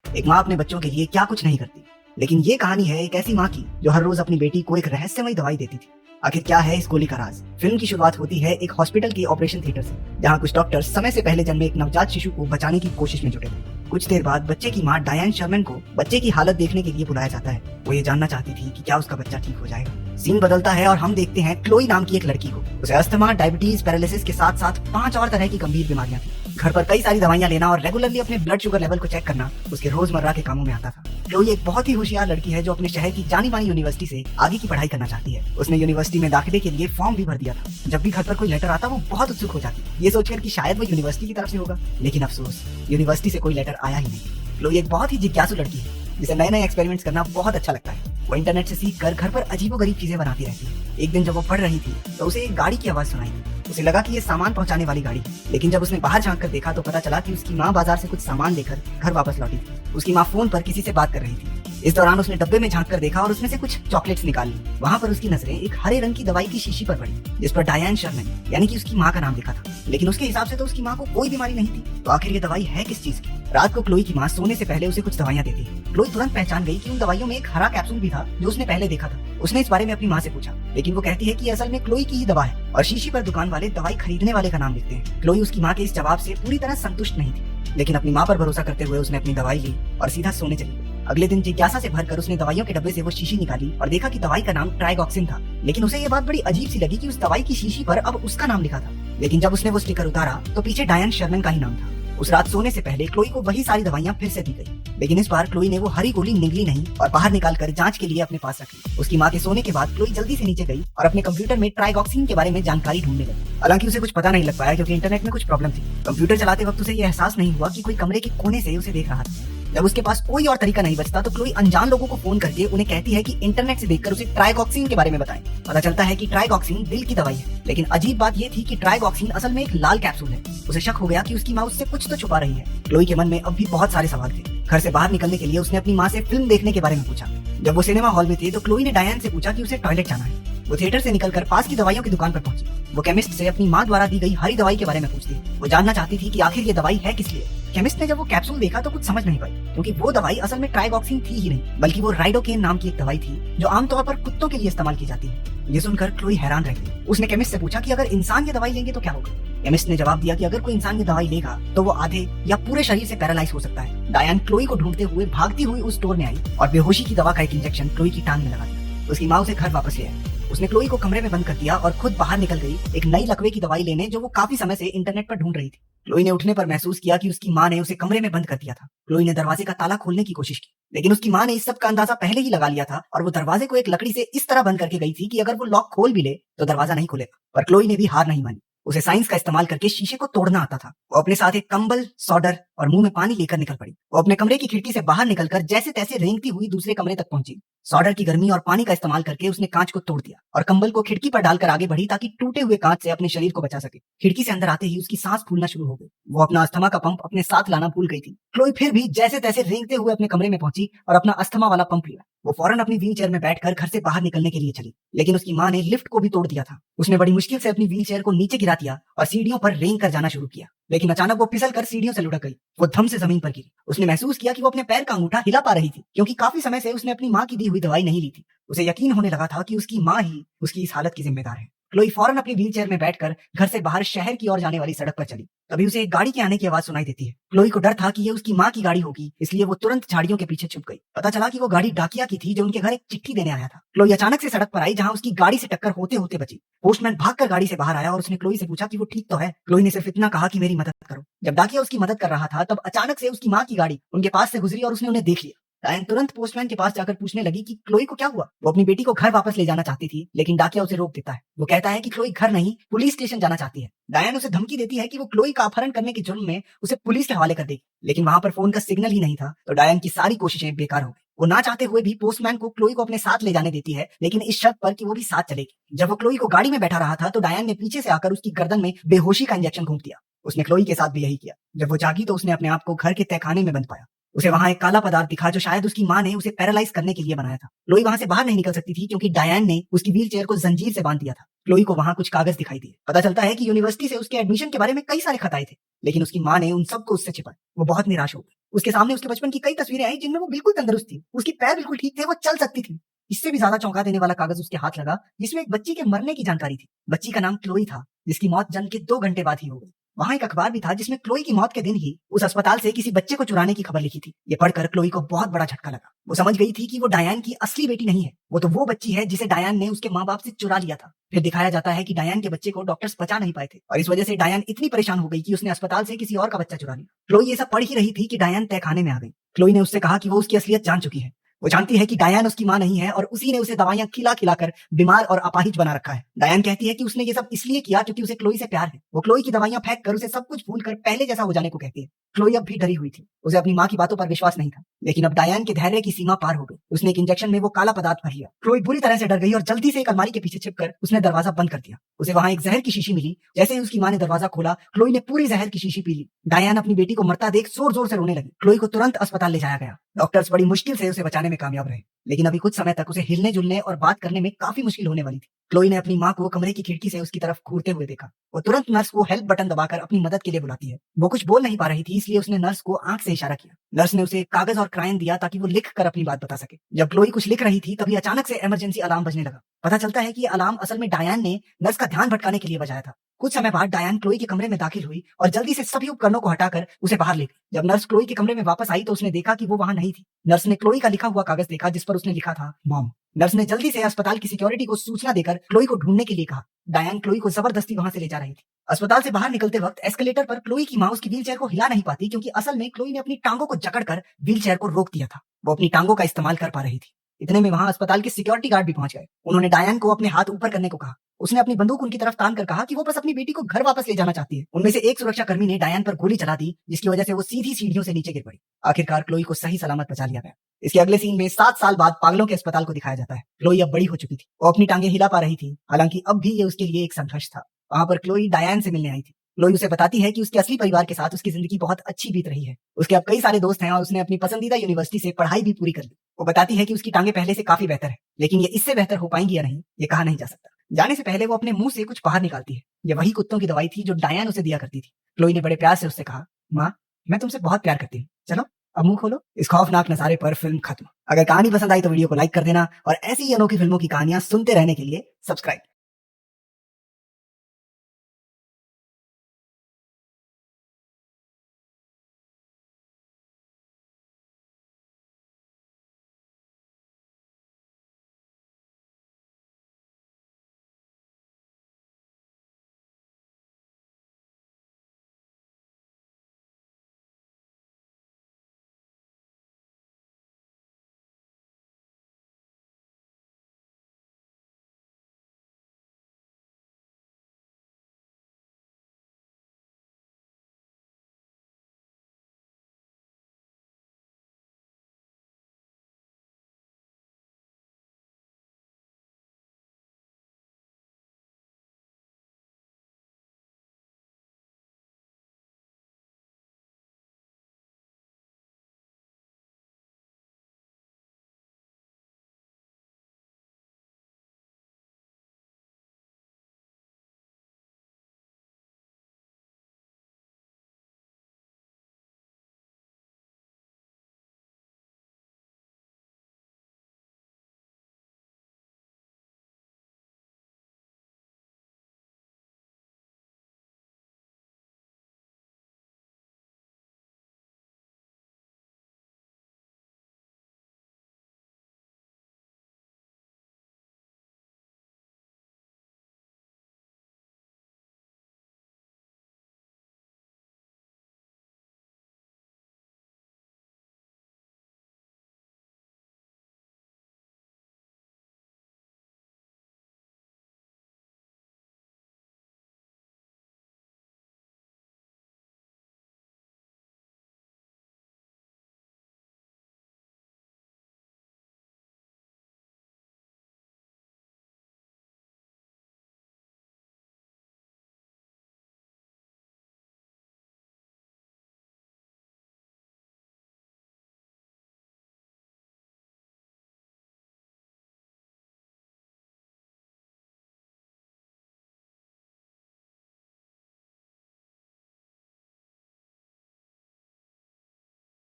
एक माँ अपने बच्चों के लिए क्या कुछ नहीं करती, लेकिन ये कहानी है एक ऐसी माँ की जो हर रोज अपनी बेटी को एक रहस्यमयी दवाई देती थी। आखिर क्या है इस गोली का राज? फिल्म की शुरुआत होती है एक हॉस्पिटल के ऑपरेशन थिएटर से, जहाँ कुछ डॉक्टर समय से पहले जन्मे एक नवजात शिशु को बचाने की कोशिश में जुटे थे। कुछ देर बाद बच्चे की माँ डायन शर्मन को बच्चे की हालत देखने के लिए बुलाया जाता है। वो ये जानना चाहती थी कि क्या उसका बच्चा ठीक हो जाएगा। सीन बदलता है और हम देखते हैं क्लोई नाम की एक लड़की को। उसे अस्थमा, डायबिटीज, पैरालिसिस के साथ साथ 5 और तरह की गंभीर बीमारियां थी। घर पर कई सारी दवाइयां लेना और रेगुलरली अपने ब्लड शुगर लेवल को चेक करना उसके रोजमर्रा के कामों में आता था। क्लोई एक बहुत ही होशियार लड़की है जो अपने शहर की जानी मानी यूनिवर्सिटी से आगे की पढ़ाई करना चाहती है। उसने यूनिवर्सिटी में दाखिले के लिए फॉर्म भी भर दिया था। जब भी घर पर कोई लेटर आता वो बहुत उत्सुक हो जाती, ये सोचकर कि शायद वो यूनिवर्सिटी की तरफ से होगा, लेकिन अफसोस यूनिवर्सिटी से कोई लेटर आया ही नहीं। क्लोई एक बहुत ही जिज्ञासु लड़की है जिसे नए नए एक्सपेरिमेंट्स करना बहुत अच्छा लगता है। वो इंटरनेट से सीख कर घर पर अजीबोगरीब चीजें बनाती रहती है। एक दिन जब वो पढ़ रही थी तो उसे एक गाड़ी की आवाज सुनाई। उसे लगा कि ये सामान पहुंचाने वाली गाड़ी, लेकिन जब उसने बाहर झांक कर देखा तो पता चला कि उसकी माँ बाजार से कुछ सामान लेकर घर वापस लौटी थी। उसकी माँ फोन पर किसी से बात कर रही थी। इस दौरान उसने डब्बे में झांक कर देखा और उसमें से कुछ चॉकलेट्स निकाल ली। वहाँ पर उसकी नजरें एक हरे रंग की दवाई की शीशी पर पड़ी जिस पर डायन शर्मन यानी कि उसकी माँ का नाम लिखा था, लेकिन उसके हिसाब से तो उसकी माँ को कोई बीमारी नहीं थी। तो आखिर ये दवाई है किस चीज की? रात को क्लोई की माँ सोने से पहले उसे कुछ दवाइयाँ देती है। क्लोई तुरंत पहचान गई कि उन दवाइयों में एक हरा कैप्सूल भी था जो उसने पहले देखा था। उसने इस बारे में अपनी माँ से पूछा, लेकिन वो कहती है कि असल में क्लोई की ही दवा है और शीशी पर दुकान वाले दवाई खरीदने वाले का नाम लिखते हैं। क्लोई उसकी माँ के इस जवाब से पूरी तरह संतुष्ट नहीं थी, लेकिन अपनी माँ पर भरोसा करते हुए उसने अपनी दवाई ली और सीधा सोने चली गई। अगले दिन जिज्ञासा से भरकर उसने दवाइयों के डब्बे से वो शीशी निकाली और देखा कि दवाई का नाम ट्राइगॉक्सिन था। लेकिन उसे ये बात बड़ी अजीब सी लगी कि उस दवाई की शीशी पर अब उसका नाम लिखा था। लेकिन जब उसने वो स्टिकर उतारा तो पीछे डायन शर्मन का ही नाम था। उस रात सोने से पहले क्लोई को वही सारी दवाइयां फिर से दी गई, लेकिन इस बार क्लोई ने वो हरी गोली निगली नहीं और बाहर निकालकर जांच के लिए अपने पास रखी। उसकी माँ के सोने के बाद क्लोई जल्दी से नीचे गई और अपने कंप्यूटर में ट्राइगॉक्सिन के बारे में जानकारी ढूंढने लगी। हालांकि उसे कुछ पता नहीं लग पाया क्योंकि इंटरनेट में कुछ प्रॉब्लम थी। कंप्यूटर चलाते वक्त उसे ये एहसास नहीं हुआ कि कोई कमरे के कोने से उसे देख रहा था। जब उसके पास कोई और तरीका नहीं बचता तो क्लोई अनजान लोगों को फोन करके उन्हें कहती है कि इंटरनेट से देखकर उसे ट्राइगॉक्सिन के बारे में बताएं। पता चलता है कि ट्राइगॉक्सिन दिल की दवाई है, लेकिन अजीब बात ये थी कि ट्राइगॉक्सिन असल में एक लाल कैप्सूल है। उसे शक हो गया कि उसकी माँ उससे कुछ तो छुपा रही है। क्लोई के मन में अब भी बहुत सारे सवाल थे। घर से बाहर निकलने के लिए उसने अपनी माँ से फिल्म देखने के बारे में पूछा। जब वो सिनेमा हॉल में थे तो क्लोई ने डायन से पूछा कि उसे टॉयलेट जाना है। वो थिएटर से निकलकर पास की दवाइयों की दुकान पर पहुंची। वो केमिस्ट से अपनी माँ द्वारा दी गई हरी दवाई के बारे में पूछती। वो जानना चाहती थी कि आखिर ये दवाई है किस लिए। केमिस्ट ने जब वो कैप्सूल देखा तो कुछ समझ नहीं पाई, क्योंकि वो दवाई असल में ट्राइगॉक्सिन थी ही नहीं, बल्कि वो राइडोकेन नाम की एक दवाई थी जो आमतौर पर कुत्तों के लिए इस्तेमाल की जाती है। ये सुनकर क्लोई हैरान रह गई। उसने केमिस्ट से पूछा कि अगर इंसान ये दवाई लेंगे तो क्या होगा। केमिस्ट ने जवाब दिया कि अगर कोई इंसान ये दवाई लेगा तो वो आधे या पूरे शरीर से पैरालाइज हो सकता है। डायन क्लोई को ढूंढते हुए भागती हुई उस स्टोर में आई और बेहोशी की दवा का एक इंजेक्शन क्लोई की टांग में लगा दिया। उसकी माँ उसे घर वापस ले आई। उसने क्लोई को कमरे में बंद कर दिया और खुद बाहर निकल गई एक नई लकवे की दवाई लेने जो वो काफी समय से इंटरनेट पर ढूंढ रही थी। क्लोई ने उठने पर महसूस किया कि उसकी माँ ने उसे कमरे में बंद कर दिया था। क्लोई ने दरवाजे का ताला खोलने की कोशिश की, लेकिन उसकी माँ ने इस सब का अंदाजा पहले ही लगा लिया था और वो दरवाजे को एक लकड़ी से इस तरह बंद करके गई थी कि अगर वो लॉक खोल भी ले तो दरवाजा नहीं खुलेगा। पर क्लोई ने भी हार नहीं मानी। उसे साइंस का इस्तेमाल करके शीशे को तोड़ना आता था। वो अपने साथ एक कंबल, सोडर और मुंह में पानी लेकर निकल पड़ी। वो अपने कमरे की खिड़की से बाहर निकलकर जैसे तैसे रेंगती हुई दूसरे कमरे तक पहुंची। सोडर की गर्मी और पानी का इस्तेमाल करके उसने कांच को तोड़ दिया और कंबल को खिड़की पर डालकर आगे बढ़ी ताकि टूटे हुए कांच से अपने शरीर को बचा सके। खिड़की से अंदर आते ही उसकी सांस फूलना शुरू हो गई। वो अपना अस्थमा का पंप अपने साथ लाना भूल गई थी। क्लोई फिर भी जैसे तैसे रेंगते हुए अपने कमरे में पहुंची और अपना अस्थमा वाला पंप लिया। वो फौरन अपनी व्हील चेयर में बैठकर घर से बाहर निकलने के लिए चली, लेकिन उसकी माँ ने लिफ्ट को भी तोड़ दिया था। उसने बड़ी मुश्किल से अपनी व्हील चेयर को नीचे गिरा दिया और सीढ़ियों पर रेंग कर जाना शुरू किया, लेकिन अचानक वो फिसल कर सीढ़ियों से लुढ़क गई। वो धम से जमीन पर गिरी। उसने महसूस किया कि वो अपने पैर का अंगूठा हिला पा रही थी, क्योंकि काफी समय से उसने अपनी माँ की दी हुई दवाई नहीं ली थी। उसे यकीन होने लगा था कि उसकी माँ ही उसकी इस हालत की जिम्मेदार है। क्लोई फौरन अपनी व्हील चेयर में बैठकर घर से बाहर शहर की ओर जाने वाली सड़क पर चली। तभी उसे एक गाड़ी के आने की आवाज सुनाई देती है। क्लोई को डर था कि ये उसकी माँ की गाड़ी होगी, इसलिए वो तुरंत झाड़ियों के पीछे छुप गई। पता चला कि वो गाड़ी डाकिया की थी जो उनके घर एक चिट्ठी देने आया था। क्लोई अचानक से सड़क पर आई जहाँ उसकी गाड़ी से टक्कर होते होते बची। पोस्टमैन भागकर गाड़ी से बाहर आया और उसने क्लोई से पूछा कि वो ठीक तो है। क्लोई ने सिर्फ इतना कहा कि मेरी मदद करो। जब डाकिया उसकी मदद कर रहा था तब अचानक से उसकी माँ की गाड़ी उनके पास से गुजरी और उसने उन्हें देख लिया। डायन तुरंत पोस्टमैन के पास जाकर पूछने लगी कि क्लोई को क्या हुआ। वो अपनी बेटी को घर वापस ले जाना चाहती थी, लेकिन डाकिया उसे रोक देता है। वो कहता है कि क्लोई घर नहीं पुलिस स्टेशन जाना चाहती है। डायन उसे धमकी देती है कि वो क्लोई का अपहरण करने के जुर्म में उसे पुलिस के हवाले कर देगी, लेकिन वहां पर फोन का सिग्नल ही नहीं था। तो डायन की सारी कोशिशें बेकार हो गई। वो ना चाहते हुए भी पोस्टमैन को क्लोई को अपने साथ ले जाने देती है, लेकिन इस शर्त पर कि वो भी साथ चलेगी। जब वो क्लोई को गाड़ी में बैठा रहा था तो डायन ने पीछे से आकर उसकी गर्दन में बेहोशी का इंजेक्शन घूंप दिया। उसने क्लोई के साथ भी यही किया। जब वो जागी तो उसने अपने आप को घर के तहखाने में बंद पाया। उसे वहां एक काला पदार्थ दिखा जो शायद उसकी माँ ने उसे पैरालाइज करने के लिए बनाया था। क्लोई वहां से बाहर नहीं निकल सकती थी क्योंकि डायन ने उसकी व्हील चेयर को जंजीर से बांध दिया था। क्लोई को वहां कुछ कागज दिखाई दिए। पता चलता है कि यूनिवर्सिटी से उसके एडमिशन के बारे में कई सारे खत आए थे, लेकिन उसकी माँ ने उन सबको उससे छिपाया। वो बहुत निराश हो गई। उसके सामने उसके बचपन की कई तस्वीरें आई जिनमें वो बिल्कुल तंदुरुस्त थी, उसके पैर बिल्कुल ठीक थे, वो चल सकती थी। इससे भी ज्यादा चौंका देने वाला कागज उसके हाथ लगा जिसमें एक बच्ची के मरने की जानकारी थी। बच्ची का नाम क्लोई था, जिसकी मौत जन्म के 2 घंटे बाद ही हो गई। वहां एक अखबार भी था जिसमें क्लोई की मौत के दिन ही उस अस्पताल से किसी बच्चे को चुराने की खबर लिखी थी। ये पढ़कर क्लोई को बहुत बड़ा झटका लगा। वो समझ गई थी कि वो डायन की असली बेटी नहीं है, वो तो वो बच्ची है जिसे डायन ने उसके माँ बाप से चुरा लिया था। फिर दिखाया जाता है कि डायन के बच्चे को डॉक्टर्स बचा नहीं पाए थे और इस वजह से डायन इतनी परेशान हो गई कि उसने अस्पताल से किसी और का बच्चा चुरा लिया। क्लोई ये सब पढ़ ही रही थी कि डायन तहखाने में आ गई। क्लोई ने उससे कहा कि वो उसकी असलियत जान चुकी है। वो जानती है कि डायन उसकी माँ नहीं है और उसी ने उसे दवाइयां खिला खिलाकर बीमार और अपाहिज बना रखा है। डायन कहती है कि उसने ये सब इसलिए किया क्योंकि उसे क्लोई से प्यार है। वो क्लोई की दवाइयां फेंक कर उसे सब कुछ भूल कर पहले जैसा हो जाने को कहती है। क्लोई अब भी डरी हुई थी, उसे अपनी माँ की बातों पर विश्वास नहीं था, लेकिन अब डायन के धैर्य की सीमा पार हो गई। उसने एक इंजेक्शन में वो काला पदार्थ भर लिया। क्लोई बुरी तरह से डर गई और जल्दी से एक अलमारी के पीछे छिपकर उसने दरवाजा बंद कर दिया। उसे वहां एक जहर की शीशी मिली। जैसे ही उसकी माँ ने दरवाजा खोला, क्लोई ने पूरी जहर की शीशी पी ली। डायन अपनी बेटी को मरता देख जोर जोर से रोने लगी। क्लोई को तुरंत अस्पताल ले जाया गया। डॉक्टर्स बड़ी मुश्किल से उसे बचाने में कामयाब रहे, लेकिन अभी कुछ समय तक उसे हिलने जुलने और बात करने में काफी मुश्किल होने वाली थी। क्लोई ने अपनी माँ को कमरे की खिड़की से उसकी तरफ घूरते हुए देखा। वो तुरंत नर्स को हेल्प बटन दबाकर अपनी मदद के लिए बुलाती है। वो कुछ बोल नहीं पा रही थी, इसलिए उसने नर्स को आंख से इशारा किया। नर्स ने उसे कागज और क्रायन दिया ताकि वो लिख कर अपनी बात बता सके। जब क्लोई कुछ लिख रही थी तभी अचानक से इमरजेंसी अलार्म बजने लगा। पता चलता है कि ये अलार्म असल में डायन ने नर्स का ध्यान भटकाने के लिए बजाया था। कुछ समय बाद डायन क्लोई के कमरे में दाखिल हुई और जल्दी से सभी उपकरणों को हटाकर उसे बाहर ले गई। जब नर्स क्लोई के कमरे में वापस आई तो उसने देखा कि वो वहां नहीं थी। नर्स ने क्लोई का लिखा हुआ कागज देखा जिस पर उसने लिखा था मॉम। नर्स ने जल्दी से अस्पताल की सिक्योरिटी को सूचना देकर क्लोई को ढूंढने के लिए कहा। डायन क्लोई को जबरदस्ती वहां से ले जा रही थी। अस्पताल से बाहर निकलते वक्त एस्केलेटर पर क्लोई की माँ उसकी व्हीलचेयर को हिला नहीं पाती क्योंकि असल में क्लोई ने अपनी टांगों को जकड़कर व्हीलचेयर को रोक दिया था। वो अपनी टांगों का इस्तेमाल कर पा रही थी। इतने में वहां अस्पताल के सिक्योरिटी गार्ड भी पहुंच गए। उन्होंने डायन को अपने हाथ ऊपर करने को कहा। उसने अपनी बंदूक उनकी तरफ तान कर कहा कि वो बस अपनी बेटी को घर वापस ले जाना चाहती है। उनमें से एक सुरक्षा कर्मी ने डायन पर गोली चला दी, जिसकी वजह से वो सीधी सीढ़ियों से नीचे गिर पड़ी। आखिरकार क्लोई को सही सलामत बचा लिया गया। इसके अगले सीन में 7 साल बाद पागलों के अस्पताल को दिखाया जाता है। क्लोई अब बड़ी हो चुकी थी, वो अपनी टांगे हिला पा रही थी। हालांकि अब भी ये उसके लिए एक संघर्ष था। वहां पर क्लोई डायन से मिलने आई थी। क्लोई उसे बताती है कि उसके असली परिवार के साथ उसकी जिंदगी बहुत अच्छी बीत रही है। उसके अब कई सारे दोस्त हैं और उसने अपनी पसंदीदा यूनिवर्सिटी से पढ़ाई भी पूरी कर ली। वो बताती है कि उसकी टांगे पहले से काफी बेहतर है, लेकिन ये इससे बेहतर हो पाएंगी या नहीं, ये कहा नहीं जा सकता। जाने से पहले वो अपने मुंह से कुछ बाहर निकालती है। ये वही कुत्तों की दवाई थी जो डायन उसे दिया करती थी। क्लोई ने बड़े प्यार से उससे कहा, माँ, मैं तुमसे बहुत प्यार करती हूँ, चलो अब मुंह खोलो। इस खौफनाक नजारे पर फिल्म खत्म। अगर कहानी पसंद आई तो वीडियो को लाइक कर देना और ऐसी ही अनोखी फिल्मों की कहानियां सुनते रहने के लिए सब्सक्राइब।